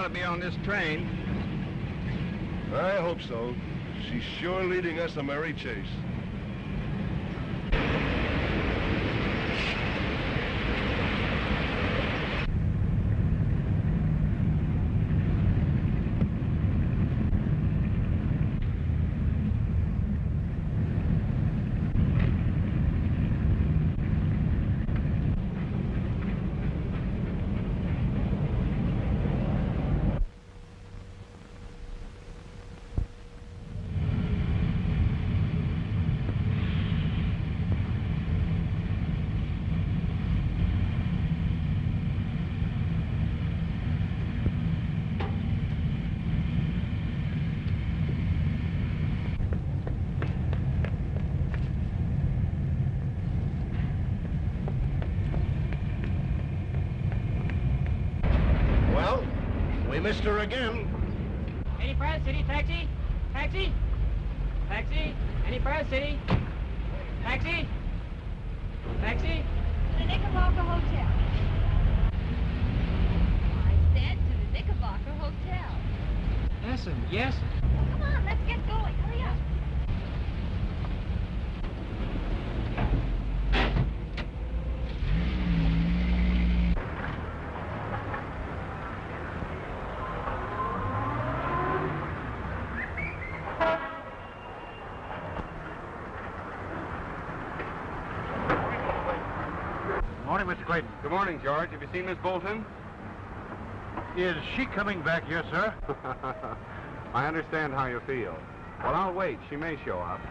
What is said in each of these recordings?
to be on this train. I hope so. She's sure leading us a merry chase. Missed her again. Any Pride City, taxi? Taxi? Taxi? Any Pride City? Taxi? Taxi? To the Knickerbocker Hotel. I said to the Knickerbocker Hotel. Yes, yes. Come on, let's get going. Hurry up. Mr. Clayton. Good morning, George. Have you seen Miss Bolton? Is she coming back here, sir? I understand how you feel. Well, I'll wait. She may show up.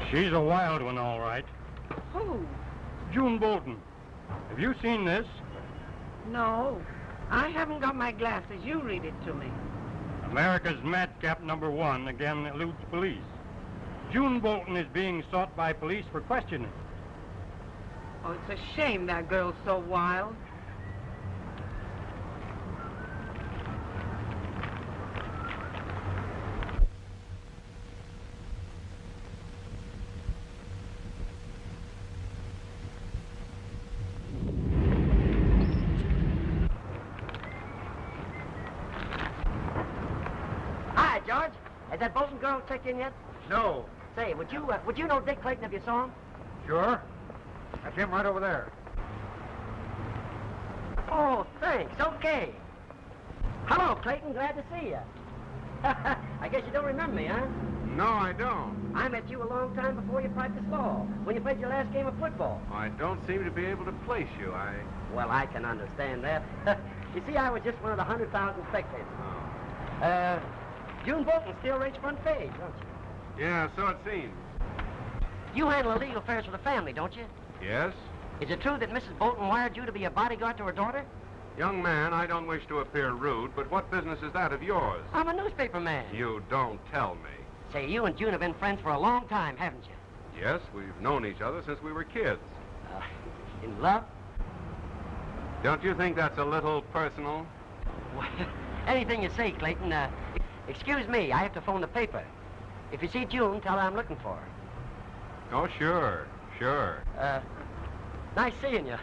She's a wild one, all right. Who? June Bolton. Have you seen this? No. I haven't got my glasses. You read it to me. America's madcap #1 again eludes police. June Bolton is being sought by police for questioning. Oh, it's a shame that girl's so wild. George, has that Bolton girl checked in yet? No. Say, would you know Dick Clayton if you saw him? Sure. That's him right over there. Oh, thanks. Okay. Hello, Clayton. Glad to see you. I guess you don't remember me, huh? No, I don't. I met you a long time before you practiced law, when you played your last game of football. I don't seem to be able to place you. Well, I can understand that. You see, I was just one of the 100,000 spectators. Oh. June Bolton still rates front page, don't you? Yeah, so it seems. You handle illegal affairs for the family, don't you? Yes? Is it true that Mrs. Bolton wired you to be a bodyguard to her daughter? Young man, I don't wish to appear rude, but what business is that of yours? I'm a newspaper man. You don't tell me. Say, you and June have been friends for a long time, haven't you? Yes, we've known each other since we were kids. In love? Don't you think that's a little personal? Well, anything you say, Clayton. Excuse me, I have to phone the paper. If you see June, tell her I'm looking for her. Oh, sure, sure. Nice seeing you.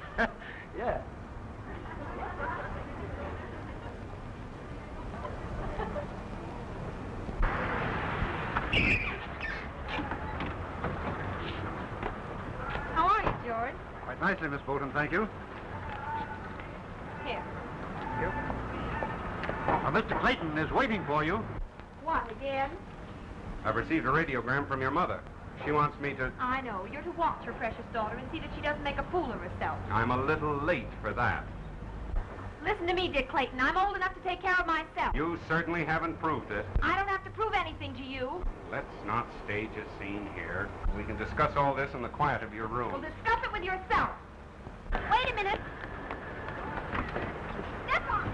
Yeah. How are you, George? Quite nicely, Miss Bolton, thank you. Here. Mr. Clayton is waiting for you. What, again? I've received a radiogram from your mother. She wants me to... I know. You're to watch her precious daughter and see that she doesn't make a fool of herself. I'm a little late for that. Listen to me, Dick Clayton. I'm old enough to take care of myself. You certainly haven't proved it. I don't have to prove anything to you. Let's not stage a scene here. We can discuss all this in the quiet of your room. Well, discuss it with yourself. Wait a minute. Step on.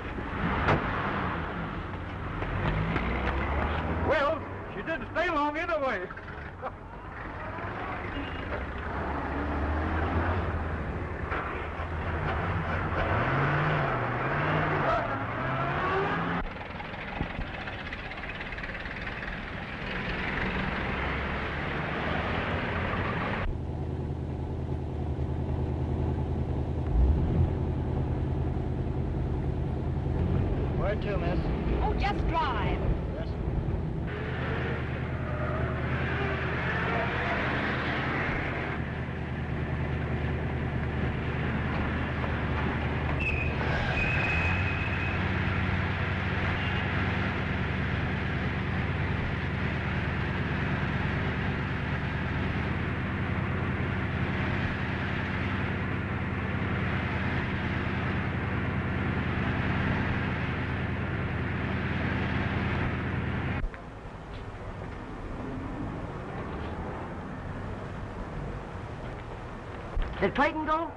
Well, she didn't stay long anyway. Where to, miss? Oh, just drive. Yes. Did Clayton go?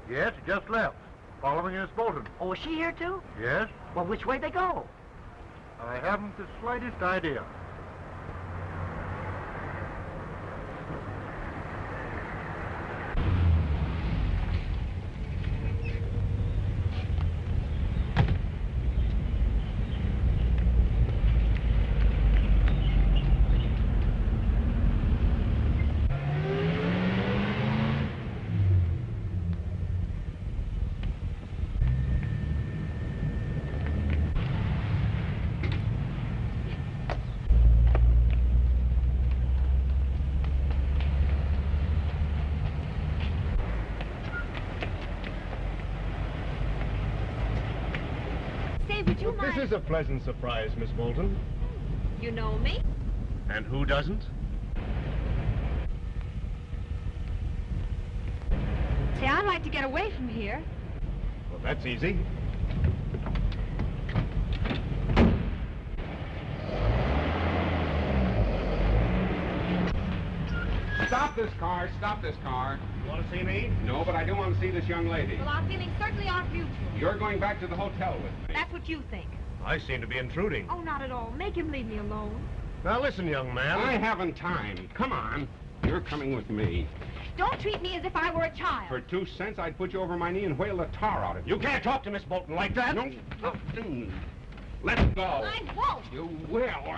Yes, he just left. Following Miss Bolton. Oh, is she here too? Yes? Well, which way they go? I haven't the slightest idea. Would you This mind? is a pleasant surprise, Miss Bolton. You know me? And who doesn't? Say, I'd like to get away from here. Well, that's easy. Stop this car, stop this car. You want to see me? No, but I do want to see this young lady. Well, our feelings certainly aren't mutual. You're going back to the hotel with me. That's what you think. I seem to be intruding. Oh, not at all. Make him leave me alone. Now listen, young man. I haven't time. Come on. You're coming with me. Don't treat me as if I were a child. For 2 cents, I'd put you over my knee and whale the tar out of you. You can't talk to Miss Bolton like that. No. Let go. I won't. You will.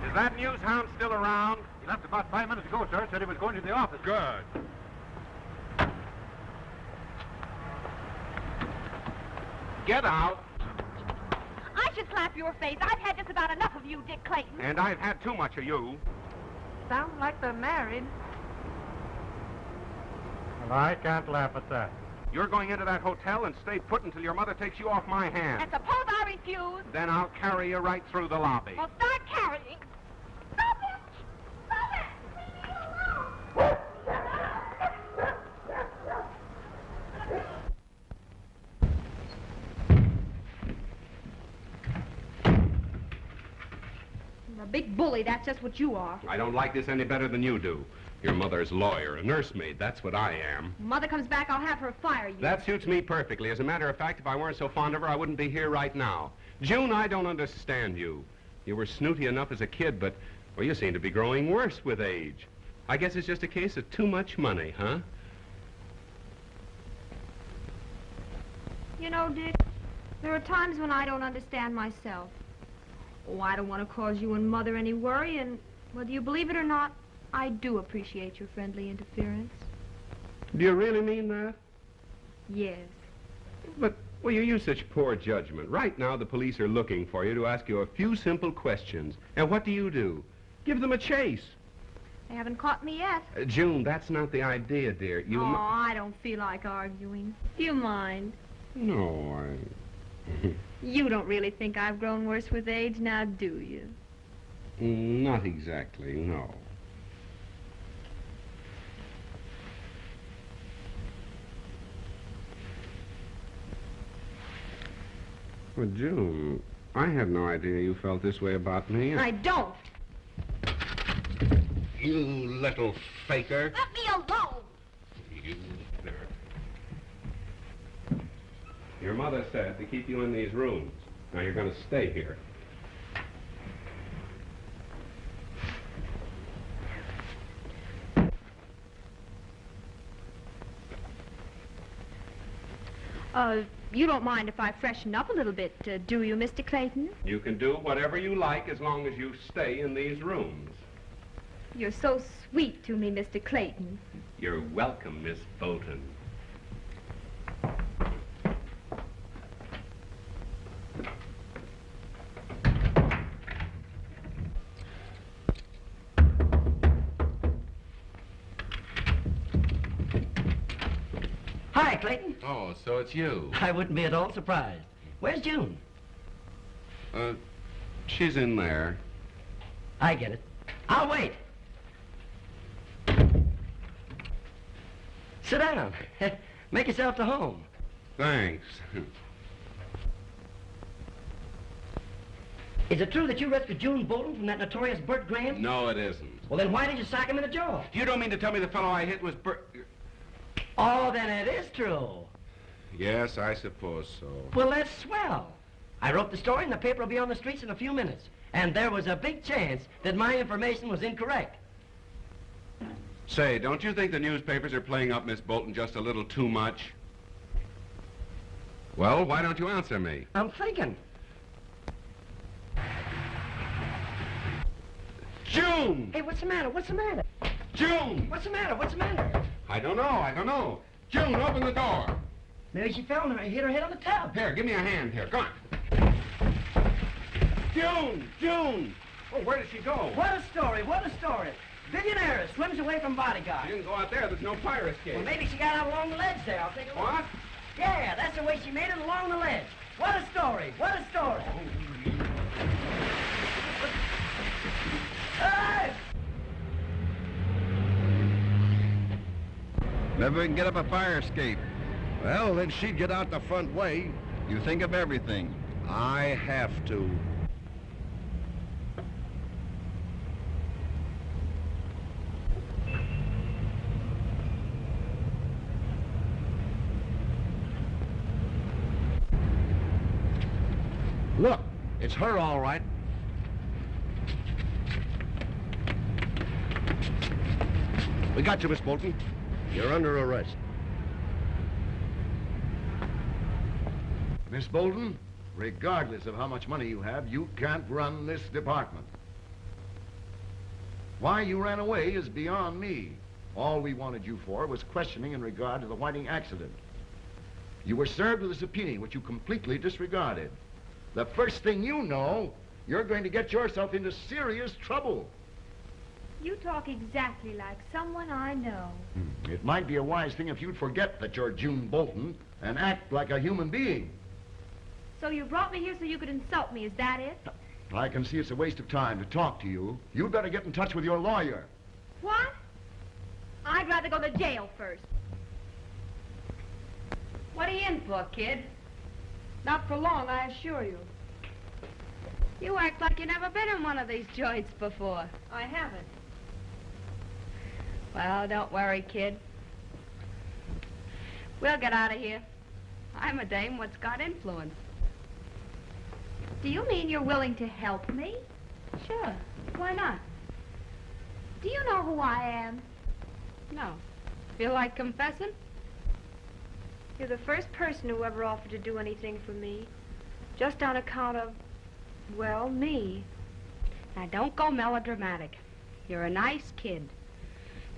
Is that news hound still around? He left about 5 minutes ago, sir. Said he was going to the office. Good. Get out. I should slap your face. I've had just about enough of you, Dick Clayton. And I've had too much of you. Sounds like they're married. Well, I can't laugh at that. You're going into that hotel and stay put until your mother takes you off my hand. And suppose I refuse? Then I'll carry you right through the lobby. Well, start carrying. Stop it! Stop it! Leave me alone! A big bully, that's just what you are. I don't like this any better than you do. Your mother's lawyer, a nursemaid, that's what I am. Mother comes back, I'll have her fire you. That suits me perfectly. As a matter of fact, if I weren't so fond of her, I wouldn't be here right now. June, I don't understand you. You were snooty enough as a kid, but, well, you seem to be growing worse with age. I guess it's just a case of too much money, huh? You know, Dick, there are times when I don't understand myself. Oh, I don't want to cause you and Mother any worry, and whether you believe it or not, I do appreciate your friendly interference. Do you really mean that? Yes. But, well, you use such poor judgment. Right now, the police are looking for you to ask you a few simple questions. And what do? Give them a chase. They haven't caught me yet. June, that's not the idea, dear. Oh, I don't feel like arguing. Do you mind? No, I... You don't really think I've grown worse with age now, do you? Not exactly, no. Well, June, I had no idea you felt this way about me. I don't. You little faker. Let me alone. You... Your mother said to keep you in these rooms. Now you're going to stay here. You don't mind if I freshen up a little bit, do you, Mr. Clayton? You can do whatever you like as long as you stay in these rooms. You're so sweet to me, Mr. Clayton. You're welcome, Miss Bolton. Hi, Clayton. Oh, so it's you. I wouldn't be at all surprised. Where's June? She's in there. I get it. I'll wait. Sit down. Make yourself to home. Thanks. Is it true that you rescued June Bolton from that notorious Bret Graham? No, it isn't. Well, then why did you sock him in the jaw? You don't mean to tell me the fellow I hit was Oh, then it is true. Yes, I suppose so. Well, that's swell. I wrote the story and the paper will be on the streets in a few minutes. And there was a big chance that my information was incorrect. Say, don't you think the newspapers are playing up Miss Bolton just a little too much? Well, why don't you answer me? I'm thinking. June! Hey, what's the matter? What's the matter? June! What's the matter? What's the matter? I don't know. June, open the door. Maybe she fell and hit her head on the tub. Here, give me a hand here. Come on. June! Oh, where did she go? What a story, what a story. Billionaire swims away from bodyguard. She didn't go out there. There's no fire escape. Well, maybe she got out along the ledge there. I'll take a look. What? Yeah, that's the way she made it along the ledge. What a story, what a story. Hey! Never can get up a fire escape. Well, then she'd get out the front way. You think of everything. I have to. Look, it's her all right. We got you, Miss Bolton. You're under arrest. Miss Bolton, regardless of how much money you have, you can't run this department. Why you ran away is beyond me. All we wanted you for was questioning in regard to the Whiting accident. You were served with a subpoena, which you completely disregarded. The first thing you know, you're going to get yourself into serious trouble. You talk exactly like someone I know. It might be a wise thing if you'd forget that you're June Bolton and act like a human being. So you brought me here so you could insult me, is that it? I can see it's a waste of time to talk to you. You'd better get in touch with your lawyer. What? I'd rather go to jail first. What are you in for, kid? Not for long, I assure you. You act like you've never been in one of these joints before. I haven't. Well, don't worry, kid. We'll get out of here. I'm a dame what's got influence. Do you mean you're willing to help me? Sure. Why not? Do you know who I am? No. Feel like confessing? You're the first person who ever offered to do anything for me. Just on account of, well, me. Now, don't go melodramatic. You're a nice kid.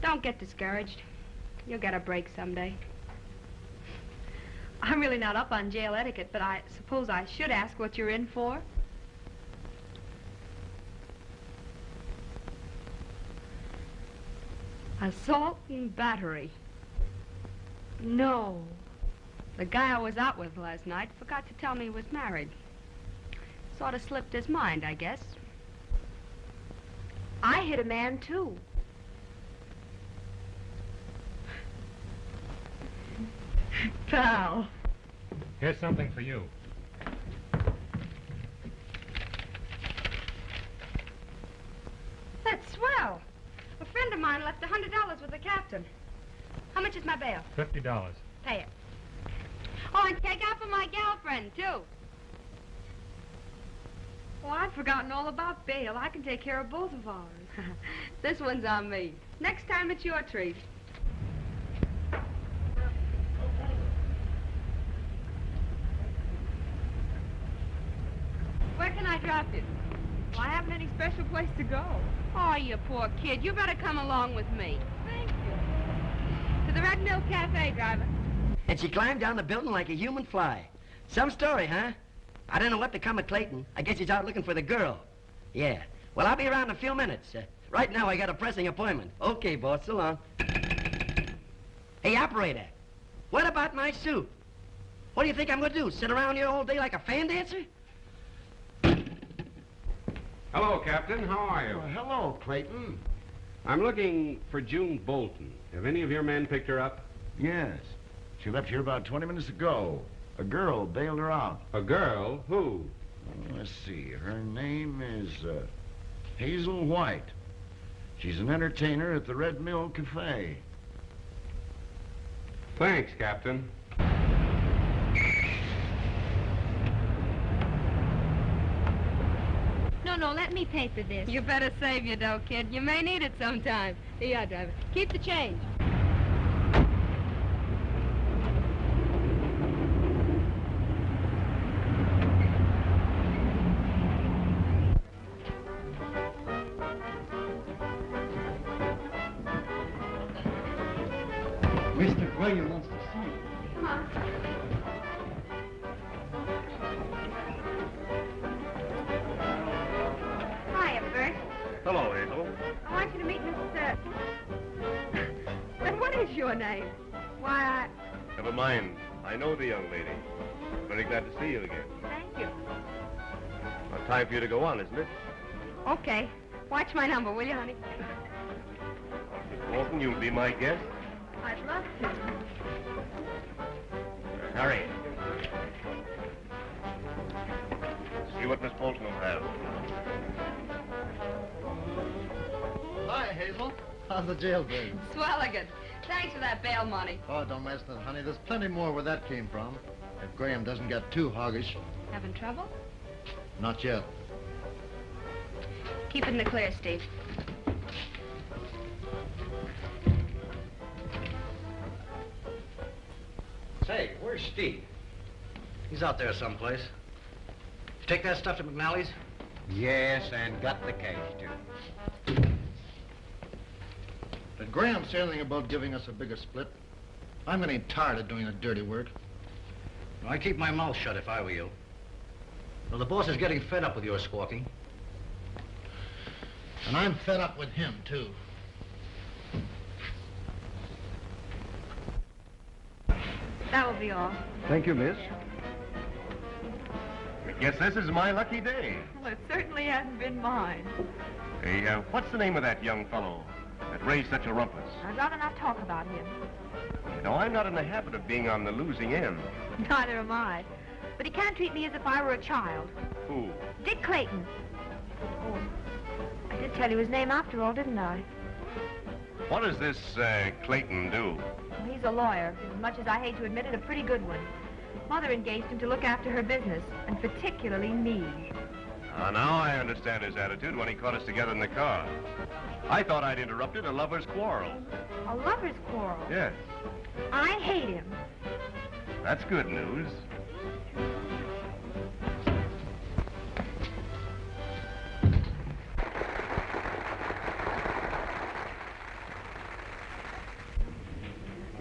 Don't get discouraged. You'll get a break someday. I'm really not up on jail etiquette, but I suppose I should ask what you're in for. Assault and battery. No. The guy I was out with last night forgot to tell me he was married. Sort of slipped his mind, I guess. I hit a man, too. Pal. Here's something for you. That's swell. A friend of mine left $100 with the captain. How much is my bail? $50. Pay it. Oh, and take out for my girlfriend, too. Oh, I'd forgotten all about bail. I can take care of both of ours. This one's on me. Next time it's your treat. Where can I drop you? Well, I haven't any special place to go. Oh, you poor kid. You better come along with me. Thank you. To the Red Mill Cafe, driver. And she climbed down the building like a human fly. Some story, huh? I don't know what become of Clayton. I guess he's out looking for the girl. Yeah. Well, I'll be around in a few minutes. Right now, I got a pressing appointment. Okay, boss. So long. Hey, operator. What about my suit? What do you think I'm going to do, sit around here all day like a fan dancer? Hello, Captain. How are you? Well, hello, Clayton. I'm looking for June Bolton. Have any of your men picked her up? Yes. She left here about 20 minutes ago. A girl bailed her out. A girl? Who? Let's see. Her name is Hazel White. She's an entertainer at the Red Mill Cafe. Thanks, Captain. No, let me pay for this. You better save your dough, kid. You may need it sometime. Here, driver. Keep the change. Mr. Graham wants to see you. Come on. Hiya, Bert. Hello, Hazel. I want you to meet Miss, And what is your name? Why, Never mind. I know the young lady. Very glad to see you again. Thank you. Well, time for you to go on, isn't it? Okay. Watch my number, will you, honey? Miss Bolton, you'll be my guest. I'd love to. Hurry. See what Miss Bolton will have. Hi, Hazel. How's the jail doing? Swelligan. Thanks for that bail money. Oh, don't mention it, honey. There's plenty more where that came from. If Graham doesn't get too hoggish. Having trouble? Not yet. Keep it in the clear, Steve. Say, where's Steve? He's out there someplace. You take that stuff to McNally's? Yes, and got the cash, too. Did Graham say anything about giving us a bigger split? I'm getting tired of doing the dirty work. Well, I'd keep my mouth shut if I were you. Well, the boss is getting fed up with your squawking. And I'm fed up with him, too. That will be all. Thank you, miss. I guess this is my lucky day. Well, it certainly hasn't been mine. Hey, what's the name of that young fellow that raised such a rumpus? I'd rather not talk about him. You know, I'm not in the habit of being on the losing end. Neither am I. But he can't treat me as if I were a child. Who? Dick Clayton. Oh, I did tell you his name after all, didn't I? What does this Clayton do? Well, he's a lawyer. As much as I hate to admit it, a pretty good one. Mother engaged him to look after her business, and particularly me. Now I understand his attitude when he caught us together in the car. I thought I'd interrupted a lover's quarrel. A lover's quarrel? Yes. I hate him. That's good news.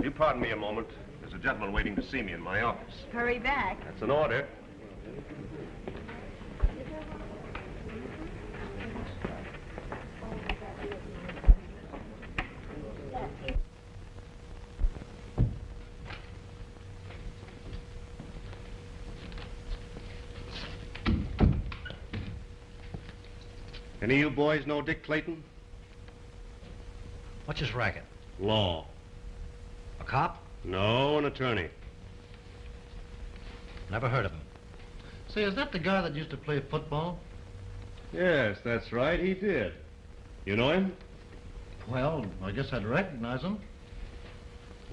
You pardon me a moment. There's a gentleman waiting to see me in my office. Hurry back. That's an order. Any of you boys know Dick Clayton? What's his racket? Law. A cop? No, an attorney. Never heard of him. Say, is that the guy that used to play football? Yes, that's right, he did. You know him? Well, I guess I'd recognize him.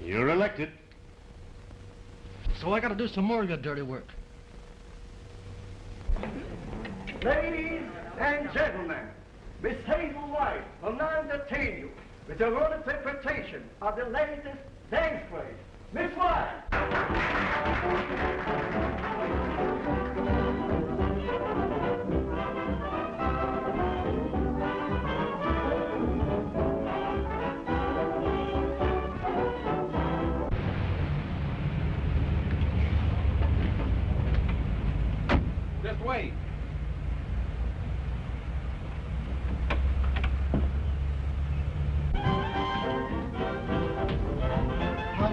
You're elected. So I gotta do some more of your dirty work. Ladies and gentlemen, Miss Hazel White will now entertain you with her own interpretation of the latest dance craze. Miss White! Just wait.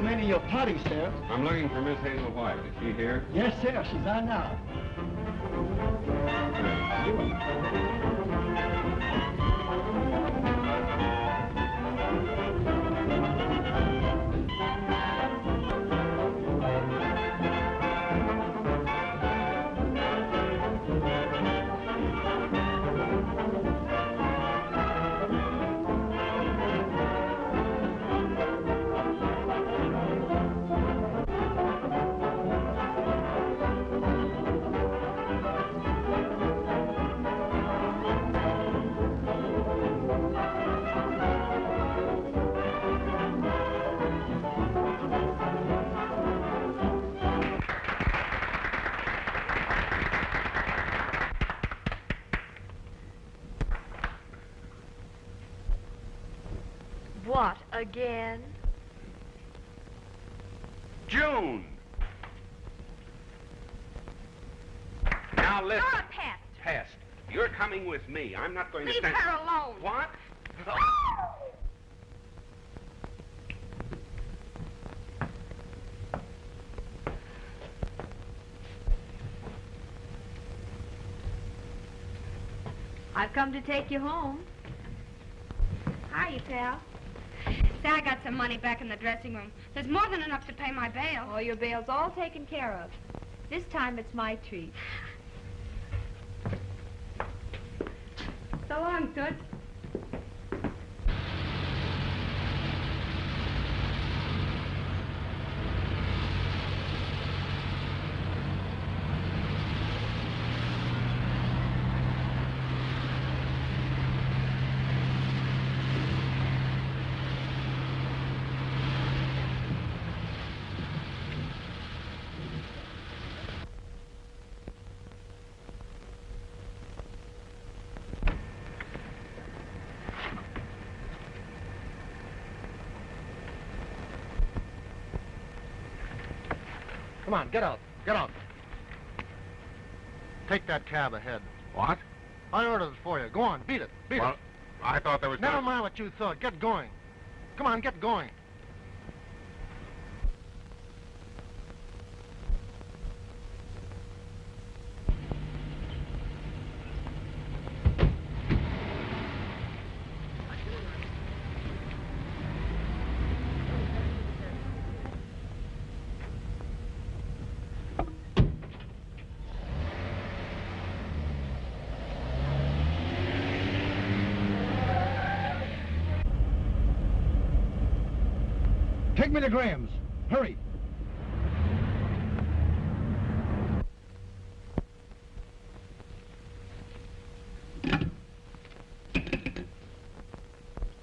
remaining your party, sir. I'm looking for Miss Hazel White. Is she here? Yes, sir. She's on now. What, again? June! Now listen. You're a pest. Pest. You're coming with me. I'm not going to Leave stand... her alone. What? I've come to take you home. Hiya, pal. Say, I got some money back in the dressing room. There's more than enough to pay my bail. Oh, your bail's all taken care of. This time it's my treat. So long, Toots. Come on, get out. Get out. Take that cab ahead. What? I ordered it for you. Go on, beat it. Beat Well, it. I thought there was... Never mind what you thought. Get going. Come on, get going. Take me to Graham's. Hurry.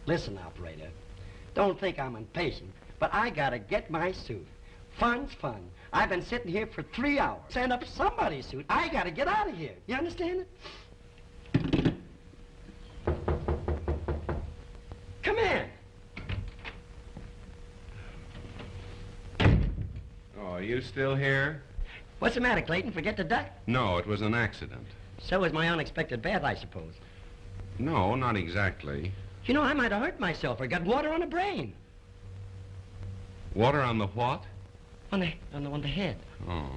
Listen, operator. Don't think I'm impatient, but I gotta get my suit. Fun's fun. I've been sitting here for 3 hours. Send up somebody's suit. I gotta get out of here. You understand it? Come in. Oh, are you still here? What's the matter, Clayton? Forget to duck? No, it was an accident. So was my unexpected bath, I suppose. No, not exactly. You know, I might have hurt myself or got water on the brain. Water on the what? On the head. Oh.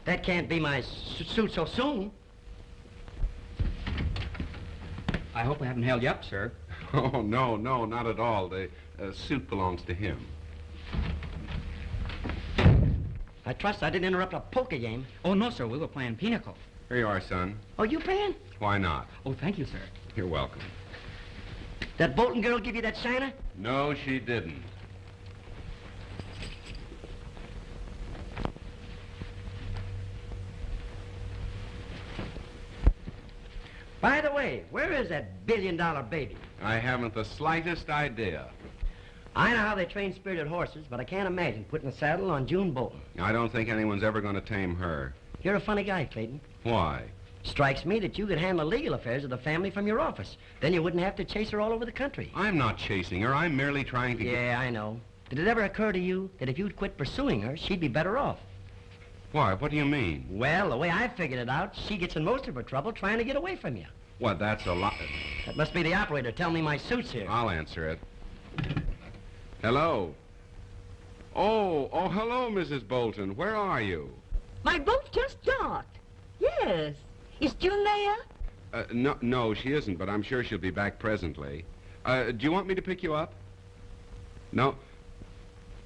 That can't be my suit so soon. I hope I haven't held you up, sir. Oh, no, not at all. The suit belongs to him. I trust I didn't interrupt a poker game. Oh, no, sir. We were playing pinochle. Here you are, son. Oh, you paying? Why not? Oh, thank you, sir. You're welcome. That Bolton girl give you that shiner? No, she didn't. By the way, where is that billion-dollar baby? I haven't the slightest idea. I know how they train spirited horses, but I can't imagine putting a saddle on June Bolton. I don't think anyone's ever going to tame her. You're a funny guy, Clayton. Why? Strikes me that you could handle legal affairs of the family from your office. Then you wouldn't have to chase her all over the country. I'm not chasing her. I'm merely trying to Yeah, I know. Did it ever occur to you that if you'd quit pursuing her, she'd be better off? Why? What do you mean? Well, the way I figured it out, she gets in most of her trouble trying to get away from you. Well, that's a lot. That must be the operator. Tell me my suit's here. I'll answer it. Hello. Oh, hello, Mrs. Bolton. Where are you? My boat just docked. Yes. Is June there? No, she isn't, but I'm sure she'll be back presently. Do you want me to pick you up? No?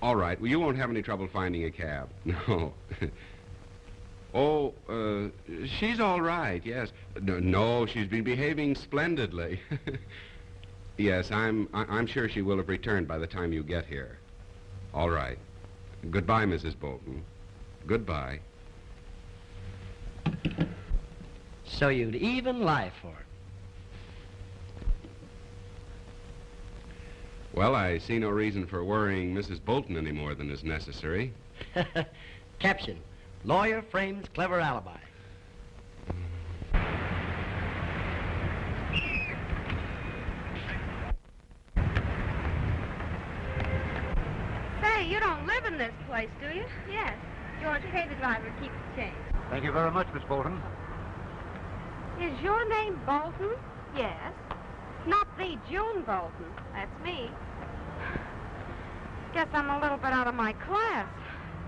All right. Well, you won't have any trouble finding a cab. No. Oh, she's all right, yes. No, she's been behaving splendidly. Yes, I'm sure she will have returned by the time you get here. All right. Goodbye, Mrs. Bolton. Goodbye. So you'd even lie for it. Well, I see no reason for worrying Mrs. Bolton any more than is necessary. Caption: Lawyer frames clever alibi. Say, you don't live in this place, do you? Yes. George, pay the driver, keep the change. Thank you very much, Miss Bolton. Is your name Bolton? Yes. Not the June Bolton. That's me. Guess I'm a little bit out of my class.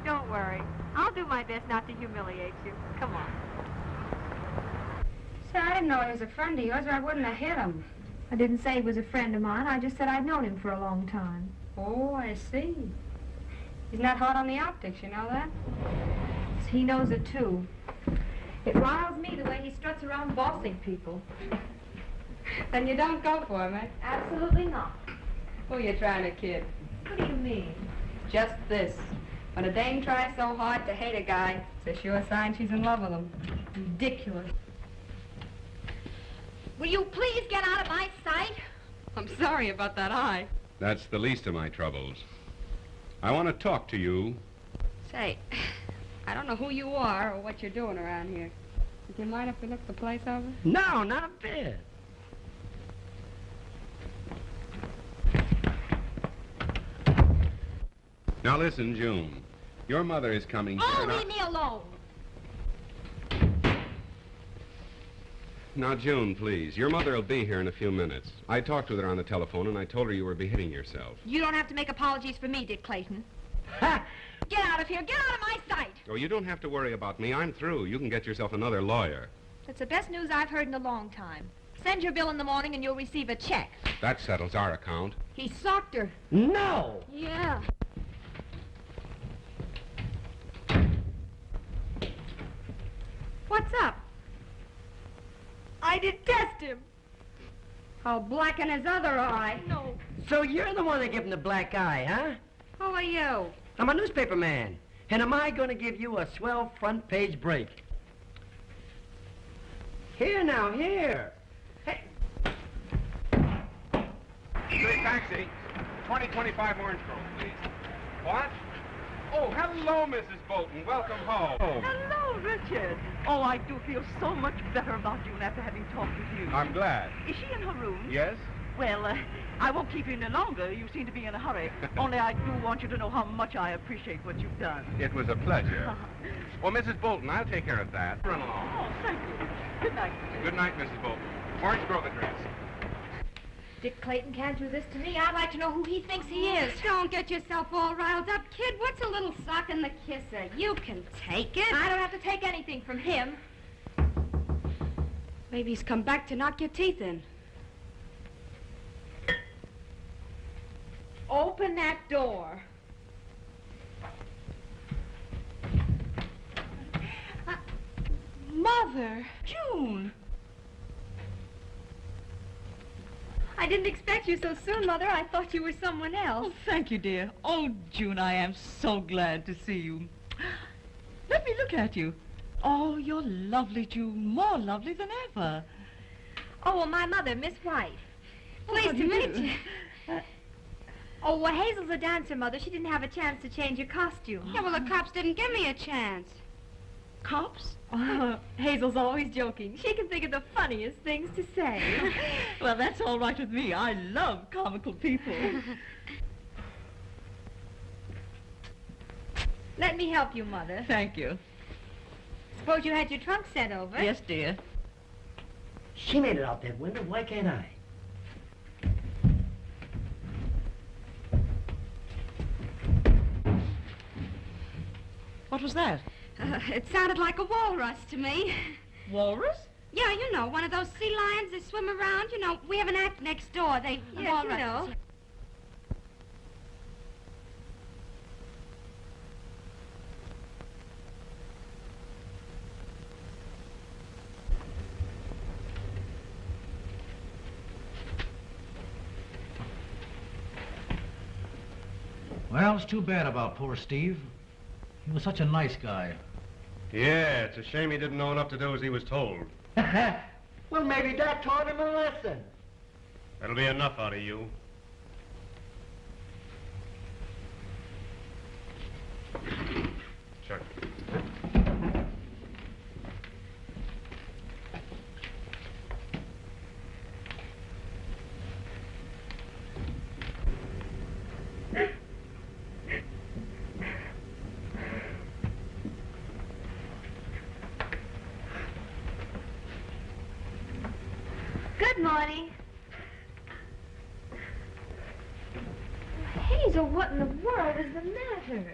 Don't worry. I'll do my best not to humiliate you. Come on. Say, I didn't know he was a friend of yours, or I wouldn't have hit him. I didn't say he was a friend of mine. I just said I'd known him for a long time. Oh, I see. He's not hot on the optics, you know that? He knows it, too. It riles me the way he struts around bossing people. Then you don't go for him, eh? Absolutely not. Who you trying to kid? What do you mean? Just this. When a dame tries so hard to hate a guy, it's a sure sign she's in love with him. Ridiculous. Will you please get out of my sight? I'm sorry about that eye. That's the least of my troubles. I want to talk to you. Say, I don't know who you are or what you're doing around here. Would you mind if we look the place over? No, not a bit. Now listen, June. Your mother is coming Oh, here. leave me alone. Now, June, please. Your mother will be here in a few minutes. I talked with her on the telephone, and I told her you were behaving yourself. You don't have to make apologies for me, Dick Clayton. Ha! Get out of here. Get out of my sight. Oh, you don't have to worry about me. I'm through. You can get yourself another lawyer. That's the best news I've heard in a long time. Send your bill in the morning and you'll receive a check. That settles our account. He socked her. No! Yeah. What's up? I detest him. I'll blacken his other eye. No. So you're the one that gave him the black eye, huh? Who are you? I'm a newspaper man. And am I going to give you a swell front page break? Here now, here. Hey. Say, taxi. 2025 Orange Grove, please. What? Oh, hello, Mrs. Bolton. Welcome home. Hello, Richard. Oh, I do feel so much better about June after having talked with you. I'm glad. Is she in her room? Yes? Well, I won't keep you any longer. You seem to be in a hurry. Only I do want you to know how much I appreciate what you've done. It was a pleasure. Well, Mrs. Bolton, I'll take care of that. Run along. Oh, thank you. Good night. Good night, Mrs. Bolton. Orange Grove address. Dick Clayton can't do this to me. I'd like to know who he thinks he is. Don't get yourself all riled up, kid. What's a little sock in the kisser? You can take it. I don't have to take anything from him. Maybe he's come back to knock your teeth in. Open that door. Mother! June! I didn't expect you so soon, Mother. I thought you were someone else. Oh, thank you, dear. Oh, June, I am so glad to see you. Let me look at you. Oh, you're lovely, June. More lovely than ever. Oh, well, my mother, Miss White. Oh, Pleased how do to you meet do? you. Oh, well, Hazel's a dancer, Mother. She didn't have a chance to change her costume. Yeah, well, the cops didn't give me a chance. Cops? Oh, Hazel's always joking. She can think of the funniest things to say. Well, that's all right with me. I love comical people. Let me help you, Mother. Thank you. Suppose you had your trunk sent over. Yes, dear. She made it out that window. Why can't I? What was that? It sounded like a walrus to me. Walrus? Yeah, you know, one of those sea lions that swim around. You know, we have an act next door. The walrus. You know. Well, it's too bad about poor Steve. He was such a nice guy. Yeah, it's a shame he didn't know enough to do as he was told. Well, maybe that taught him a lesson. That'll be enough out of you. Sure. Good morning. Hazel, what in the world is the matter?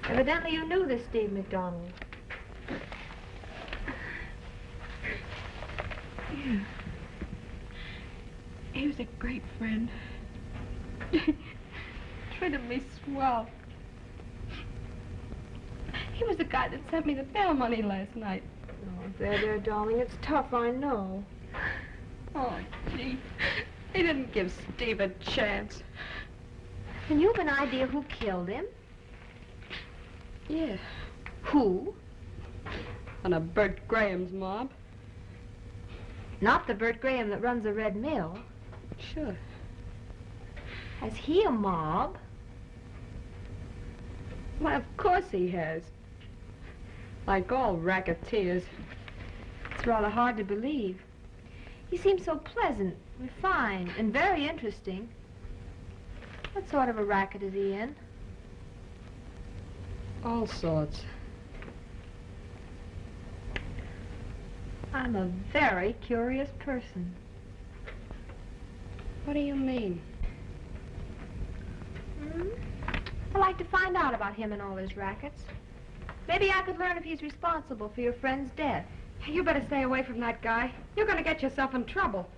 Evidently you knew this Steve McDonald. Yeah. He was a great friend. Treated me swell. He was the guy that sent me the bail money last night. Oh, there, darling. It's tough, I know. Oh, gee. They didn't give Steve a chance. Can you have an idea who killed him? Yeah. Who? On a Bret Graham's mob. Not the Bret Graham that runs the Red Mill. Sure. Has he a mob? Why, of course he has. Like all racketeers. It's rather hard to believe. He seems so pleasant, refined, and very interesting. What sort of a racket is he in? All sorts. I'm a very curious person. What do you mean? I'd like to find out about him and all his rackets. Maybe I could learn if he's responsible for your friend's death. You better stay away from that guy. You're going to get yourself in trouble.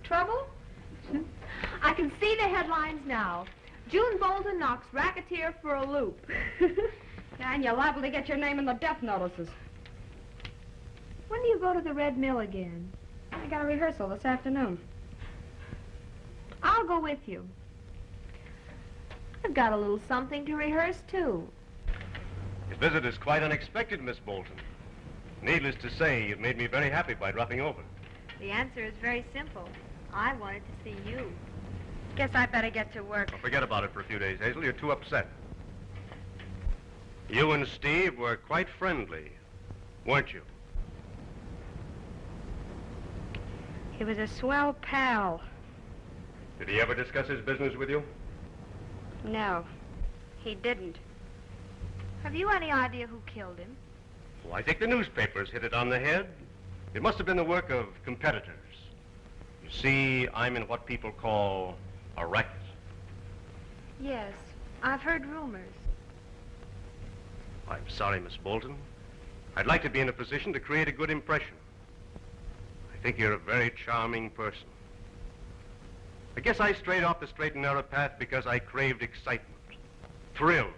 Trouble? I can see the headlines now. June Bolton knocks racketeer for a loop. And you're liable to get your name in the death notices. When do you go to the Red Mill again? I got a rehearsal this afternoon. I'll go with you. I've got a little something to rehearse, too. His visit is quite unexpected, Miss Bolton. Needless to say, you've made me very happy by dropping over. The answer is very simple. I wanted to see you. Guess I better get to work. Well, forget about it for a few days, Hazel. You're too upset. You and Steve were quite friendly, weren't you? He was a swell pal. Did he ever discuss his business with you? No, he didn't. Have you any idea who killed him? Well, I think the newspapers hit it on the head. It must have been the work of competitors. You see, I'm in what people call a racket. Yes, I've heard rumors. I'm sorry, Miss Bolton. I'd like to be in a position to create a good impression. I think you're a very charming person. I guess I strayed off the straight and narrow path because I craved excitement, thrills.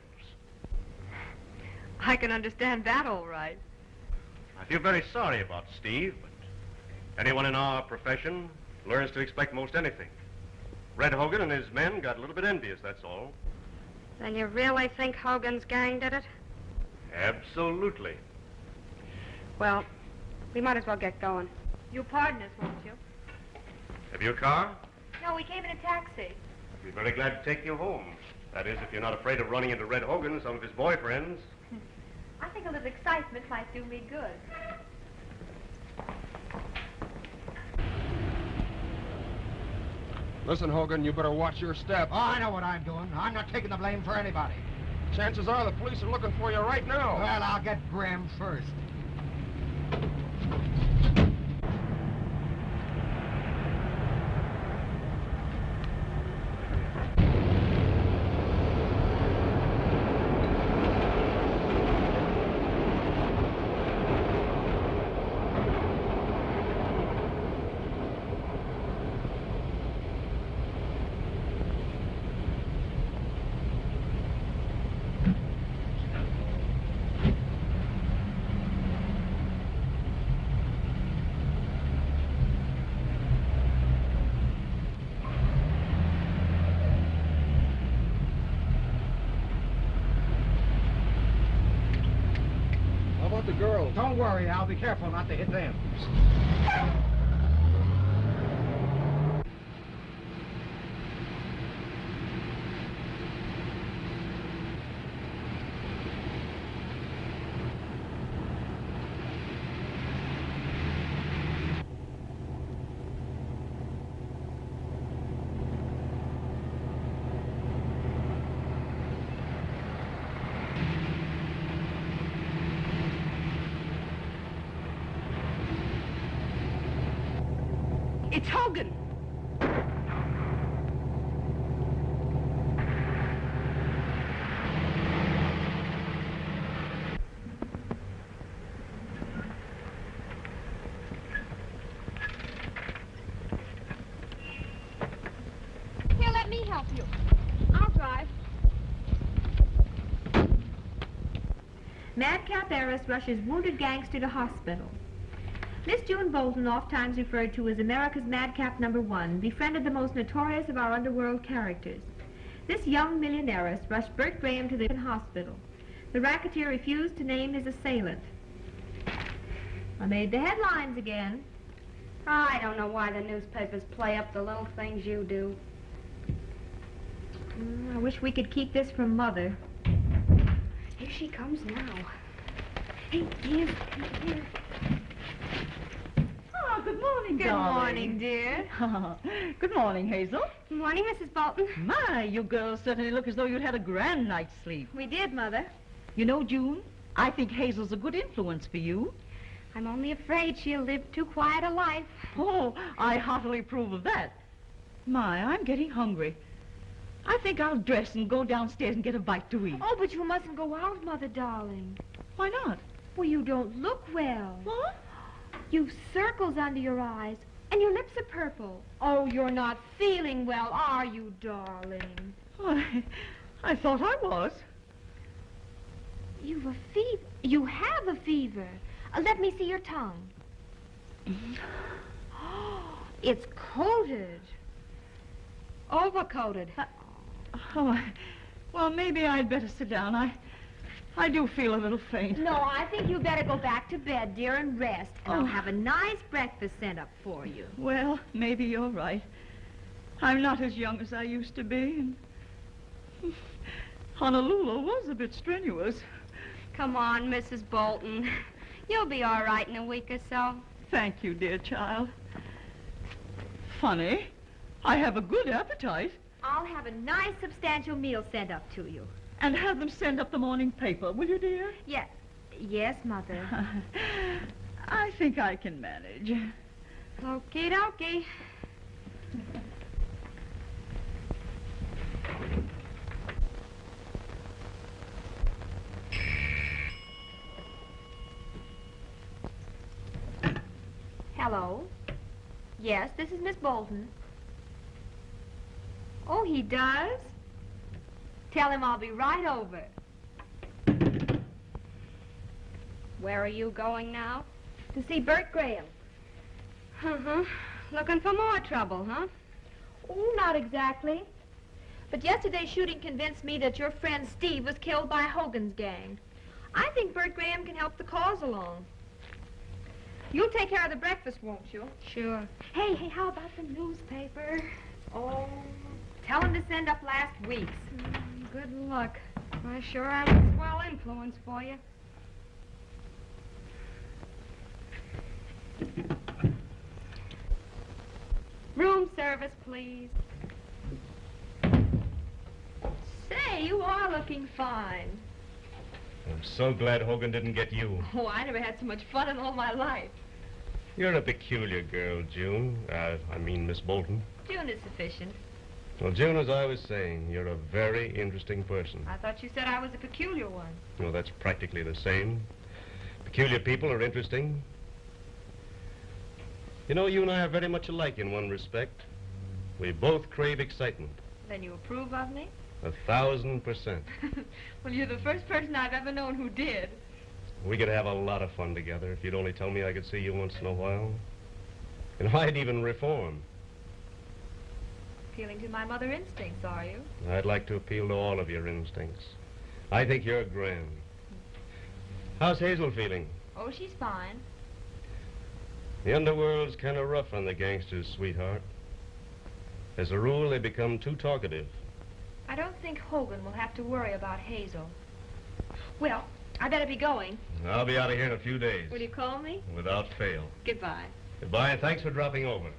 I can understand that all right. I feel very sorry about Steve, but anyone in our profession learns to expect most anything. Red Hogan and his men got a little bit envious, that's all. Then you really think Hogan's gang did it? Absolutely. Well, we might as well get going. You'll pardon us, won't you? Have you a car? No, we came in a taxi. I'd be very glad to take you home. That is, if you're not afraid of running into Red Hogan and some of his boyfriends. I think a little excitement might do me good. Listen, Hogan, you better watch your step. Oh, I know what I'm doing. I'm not taking the blame for anybody. Chances are the police are looking for you right now. Well, I'll get Graham first. will. Don't worry. I'll be careful not to hit them. It's Hogan. Here, let me help you. I'll drive. Madcap heiress rushes wounded gangster to hospital. Miss June Bolton, oft-times referred to as America's Madcap #1, befriended the most notorious of our underworld characters. This young millionairess rushed Bret Graham to the hospital. The racketeer refused to name his assailant. I made the headlines again. I don't know why the newspapers play up the little things you do. I wish we could keep this from Mother. Here she comes now. Hey, dear, come here. Oh, good morning, Good darling. morning, dear. Good morning, Hazel. Good morning, Mrs. Bolton. My, you girls certainly look as though you'd had a grand night's sleep. We did, Mother. You know, June, I think Hazel's a good influence for you. I'm only afraid she'll live too quiet a life. Oh, I heartily approve of that. My, I'm getting hungry. I think I'll dress and go downstairs and get a bite to eat. Oh, but you mustn't go out, Mother, darling. Why not? Well, you don't look well. What? You've circles under your eyes, and your lips are purple. Oh, you're not feeling well, are you, darling? I thought I was. You've a fever. You have a fever. Let me see your tongue. It's coated. Overcoated. Well, maybe I'd better sit down. I do feel a little faint. No, I think you better go back to bed, dear, and rest. And I'll have a nice breakfast sent up for you. Well, maybe you're right. I'm not as young as I used to be, and Honolulu was a bit strenuous. Come on, Mrs. Bolton. You'll be all right in a week or so. Thank you, dear child. Funny, I have a good appetite. I'll have a nice, substantial meal sent up to you. And have them send up the morning paper, will you, dear? Yes, Mother. I think I can manage. Okie dokie. Hello? Yes, this is Miss Bolton. Oh, he does? Tell him I'll be right over. Where are you going now? To see Bret Graham. Uh-huh. Looking for more trouble, huh? Oh, not exactly. But yesterday's shooting convinced me that your friend Steve was killed by Hogan's gang. I think Bret Graham can help the cause along. You'll take care of the breakfast, won't you? Sure. Hey, how about the newspaper? Oh, tell him to send up last week's. Good luck. I sure am a swell influence for you. Room service, please. Say, you are looking fine. I'm so glad Hogan didn't get you. Oh, I never had so much fun in all my life. You're a peculiar girl, June. I mean, Miss Bolton. June is sufficient. Well, June, as I was saying, you're a very interesting person. I thought you said I was a peculiar one. Well, that's practically the same. Peculiar people are interesting. You know, you and I are very much alike in one respect. We both crave excitement. Then you approve of me? 1,000%. Well, you're the first person I've ever known who did. We could have a lot of fun together if you'd only tell me I could see you once in a while. And I'd even reform. Appealing to my mother instincts, are you? I'd like to appeal to all of your instincts. I think you're grand. How's Hazel feeling? Oh, she's fine. The underworld's kind of rough on the gangsters, sweetheart. As a rule, they become too talkative. I don't think Hogan will have to worry about Hazel. Well, I better be going. I'll be out of here in a few days. Will you call me? Without fail. Goodbye. Goodbye, and thanks for dropping over.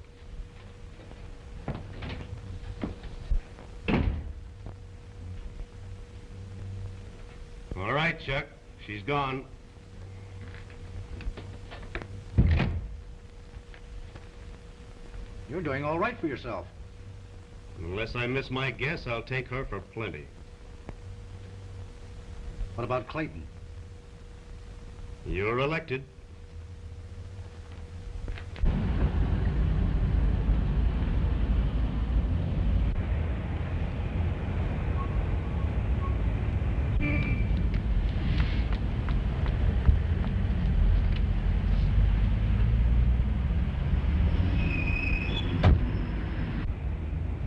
All right, Chuck. She's gone. You're doing all right for yourself. Unless I miss my guess, I'll take her for plenty. What about Clayton? You're elected.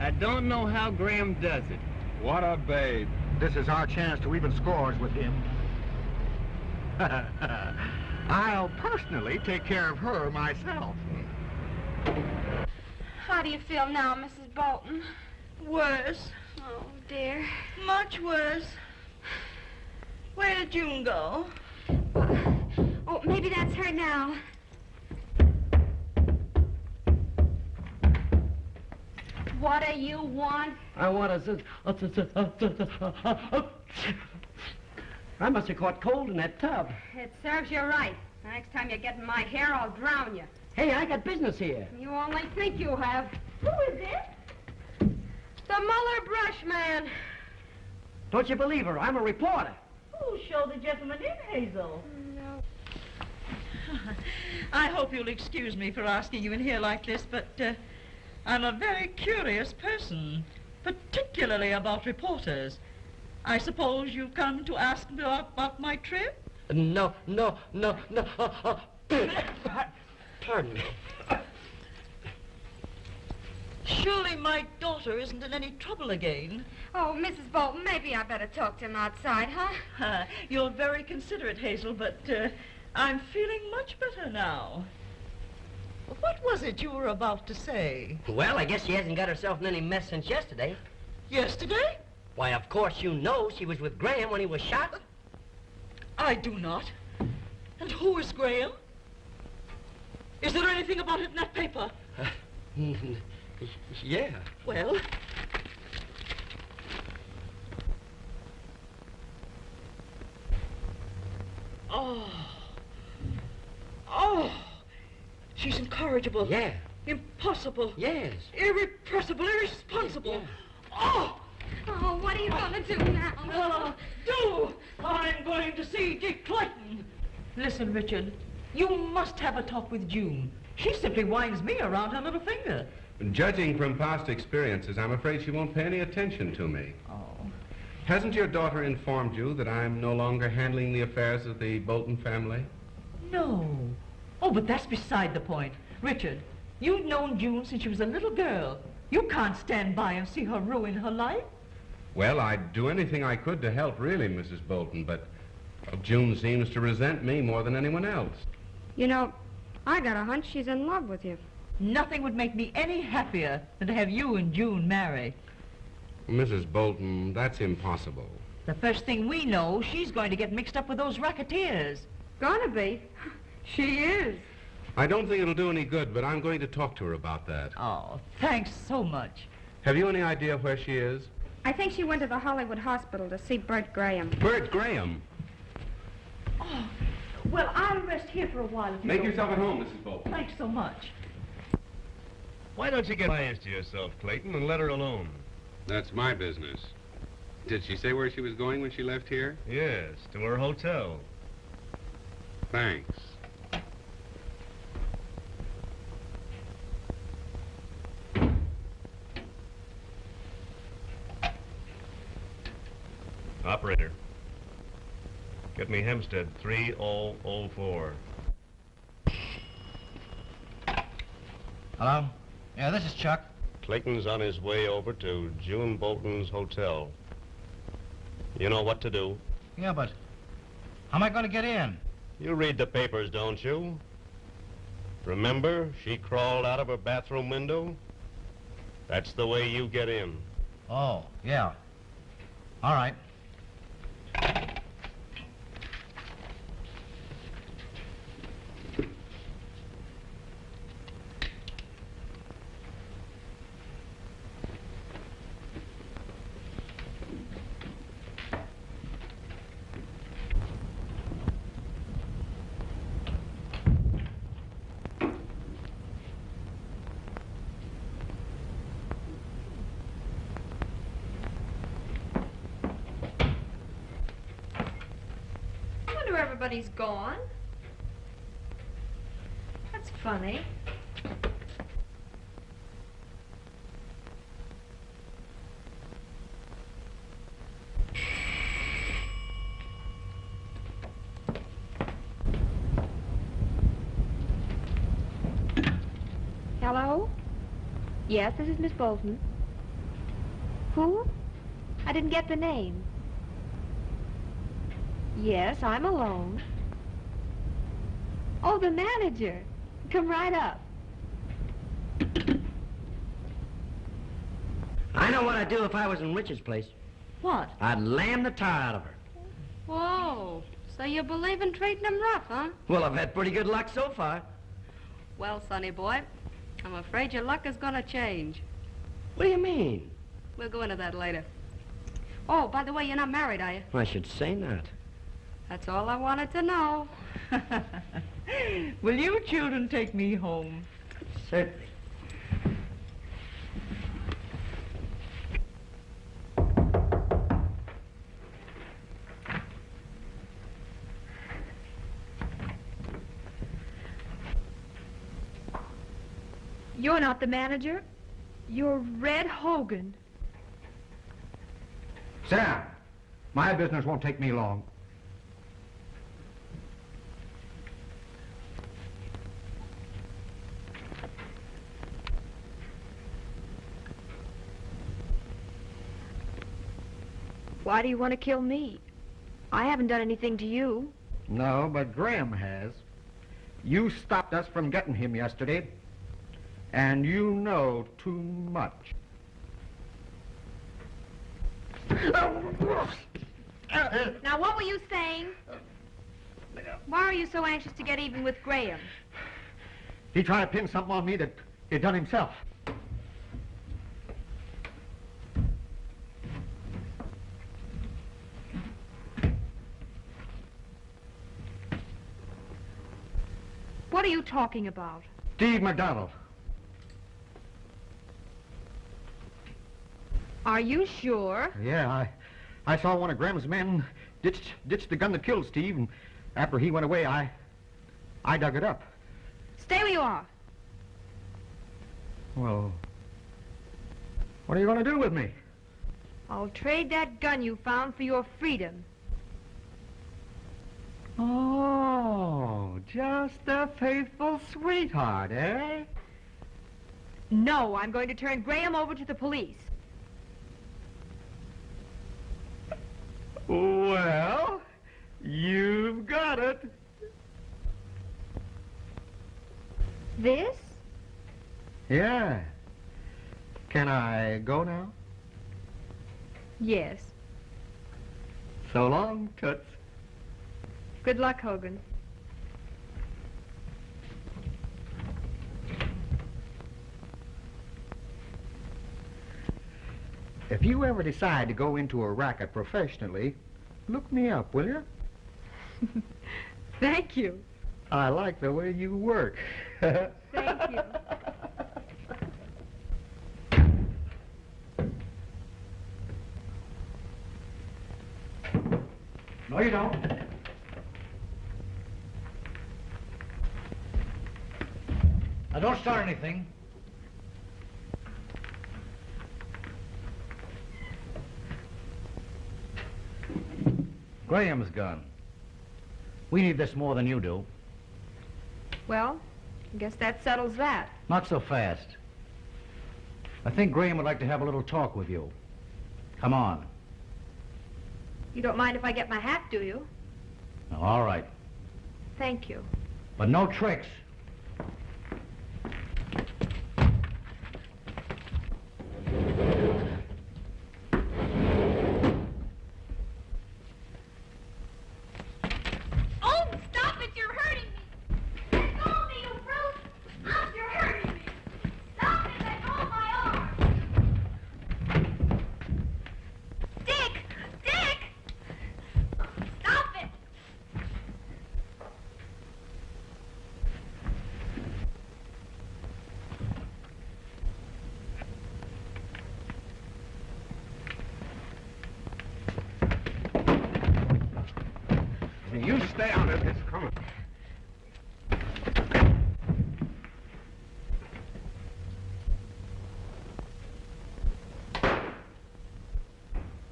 I don't know how Graham does it. What a babe. This is our chance to even scores with him. I'll personally take care of her myself. How do you feel now, Mrs. Bolton? Worse. Oh, dear. Much worse. Where did June go? Oh, maybe that's her now. What do you want? I want I must have caught cold in that tub. It serves you right. The next time you get in my hair, I'll drown you. Hey, I got business here. You only think you have. Who is it? The Muller brush man. Don't you believe her? I'm a reporter. Oh, show the gentleman in, Hazel. No. I hope you'll excuse me for asking you in here like this, but I'm a very curious person, particularly about reporters. I suppose you've come to ask me about my trip? No. Pardon me. Surely my daughter isn't in any trouble again. Oh, Mrs. Bolton, maybe I better talk to him outside, huh? You're very considerate, Hazel, but I'm feeling much better now. What was it you were about to say? Well, I guess she hasn't got herself in any mess since yesterday. Yesterday? Why, of course you know she was with Graham when he was shot. I do not. And who is Graham? Is there anything about it in that paper? Yeah. Well? Oh. She's incorrigible. Yeah. Impossible. Yes. Irrepressible, irresponsible. Yeah. Oh! Oh, what are you going to do now? I'm going to see Dick Clayton. Listen, Richard, you must have a talk with June. She simply winds me around her little finger. Judging from past experiences, I'm afraid she won't pay any attention to me. Oh. Hasn't your daughter informed you that I'm no longer handling the affairs of the Bolton family? No. Oh, but that's beside the point. Richard, you've known June since she was a little girl. You can't stand by and see her ruin her life. Well, I'd do anything I could to help, really, Mrs. Bolton, but June seems to resent me more than anyone else. You know, I got a hunch she's in love with you. Nothing would make me any happier than to have you and June marry. Mrs. Bolton, that's impossible. The first thing we know, she's going to get mixed up with those racketeers. Gonna be. She is. I don't think it'll do any good, but I'm going to talk to her about that. Oh, thanks so much. Have you any idea where she is? I think she went to the Hollywood hospital to see Bret Graham. Bret Graham? Oh, well, I'll rest here for a while if you Make don't yourself at mind. home, Mrs. Bolton. Thanks so much. Why don't you get lions to yourself, Clayton, and let her alone? That's my business. Did she say where she was going when she left here? Yes, to her hotel. Thanks. Operator, get me Hempstead 3004. Hello? Yeah, this is Chuck. Clayton's on his way over to June Bolton's hotel. You know what to do. Yeah, but how am I going to get in? You read the papers, don't you? Remember, she crawled out of her bathroom window? That's the way you get in. Oh, yeah. All right. Everybody's gone. That's funny. Hello? Yes, this is Miss Bolton. Who? I didn't get the name. Yes, I'm alone. Oh, the manager. Come right up. I know what I'd do if I was in Richard's place. What? I'd lam the tar out of her. Whoa, so you believe in treating them rough, huh? Well, I've had pretty good luck so far. Well, sonny boy, I'm afraid your luck is gonna change. What do you mean? We'll go into that later. Oh, by the way, you're not married, are you? I should say not. That's all I wanted to know. Will you children take me home? Certainly. You're not the manager. You're Red Hogan. Sit down. My business won't take me long. Why do you want to kill me? I haven't done anything to you. No, but Graham has. You stopped us from getting him yesterday, and you know too much. Now, what were you saying? Why are you so anxious to get even with Graham? He tried to pin something on me that he'd done himself. What are you talking about? Steve McDonald. Are you sure? Yeah, I saw one of Graham's men ditch the gun that killed Steve, and after he went away, I dug it up. Stay where you are. Well, what are you going to do with me? I'll trade that gun you found for your freedom. Oh, just a faithful sweetheart, eh? No, I'm going to turn Graham over to the police. Well, you've got it. This? Yeah. Can I go now? Yes. So long, Toots. Good luck, Hogan. If you ever decide to go into a racket professionally, look me up, will you? Thank you. I like the way you work. Thank you. No, you don't. Now, don't start anything. Graham's gun. We need this more than you do. Well, I guess that settles that. Not so fast. I think Graham would like to have a little talk with you. Come on. You don't mind if I get my hat, do you? Now, all right. Thank you. But no tricks. Oh, stop it! You're hurting me! Let go of me, you brute! Stop! You're hurting me! Stop it! Let go of my arm! Dick! Dick! Stop it! You stay out of this. Come on.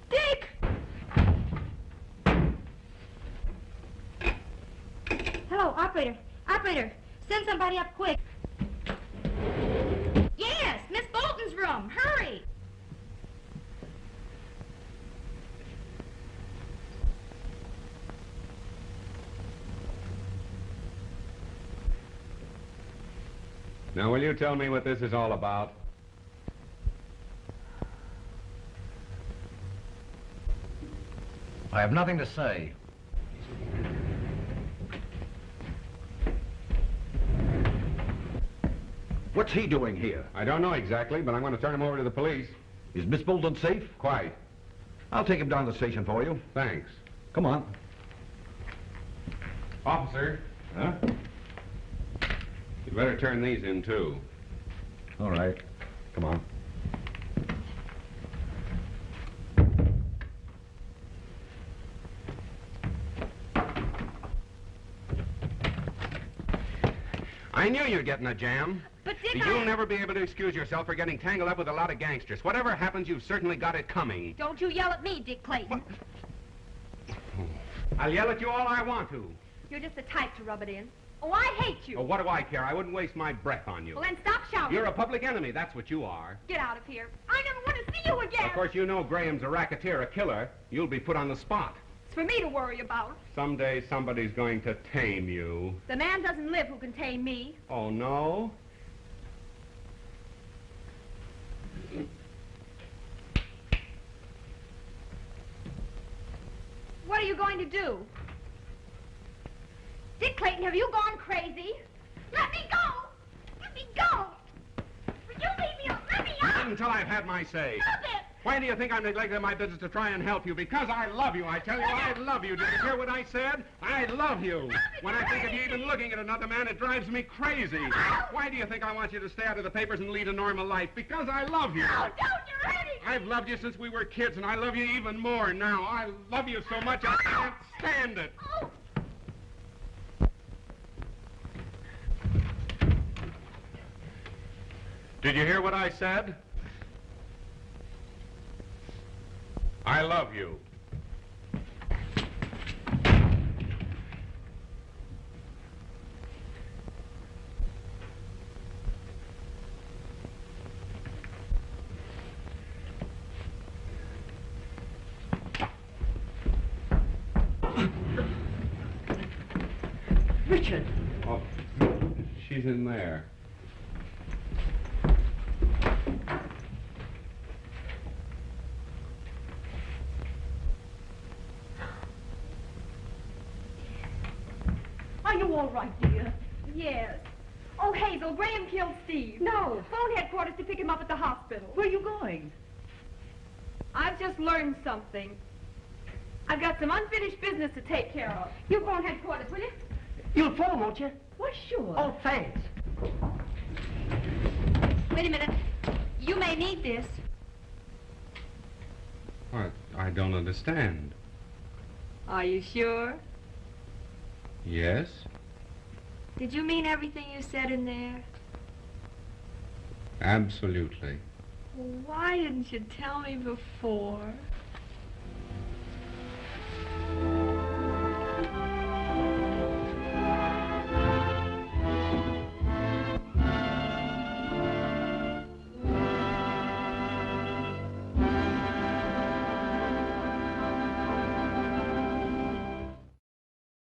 Dick! Hello, operator. Operator, send somebody up quick. Yes, Miss Bolton's room. Hurry! Now, will you tell me what this is all about? I have nothing to say. What's he doing here? I don't know exactly, but I'm going to turn him over to the police. Is Miss Bolton safe? Quite. I'll take him down to the station for you. Thanks. Come on. Officer. Huh? You'd better turn these in, too. All right. Come on. I knew you'd get in a jam. But Dick, You'll never be able to excuse yourself for getting tangled up with a lot of gangsters. Whatever happens, you've certainly got it coming. Don't you yell at me, Dick Clayton. I'll yell at you all I want to. You're just the type to rub it in. Oh, I hate you. Oh, what do I care? I wouldn't waste my breath on you. Well, then stop shouting. You're a public enemy, that's what you are. Get out of here. I never want to see you again. Of course, you know Graham's a racketeer, a killer. You'll be put on the spot. It's for me to worry about. Someday somebody's going to tame you. The man doesn't live who can tame me. Oh, no? What are you going to do? Dick Clayton, have you gone crazy? Let me go! Let me go! Will you leave me alone? Let me out! Not until I've had my say. Stop it! Why do you think I'm neglecting my business to try and help you? Because I love you. I tell you, I love you. Did you hear what I said? I love you. When I think of you even looking at another man, it drives me crazy. Why do you think I want you to stay out of the papers and lead a normal life? Because I love you. No, don't! You're hurting me! I've loved you since we were kids, and I love you even more now. I love you so much I can't stand it. Oh. Did you hear what I said? I love you. Richard. Oh, she's in there. Are you all right, dear? Yes. Oh, Hazel, Graham killed Steve. No. Phone headquarters to pick him up at the hospital. Where are you going? I've just learned something. I've got some unfinished business to take care of. You phone headquarters, will you? You'll phone, won't you? Why, sure. Oh, thanks. Wait a minute. You may need this. What? I don't understand. Are you sure? Yes? Did you mean everything you said in there? Absolutely. Well, why didn't you tell me before?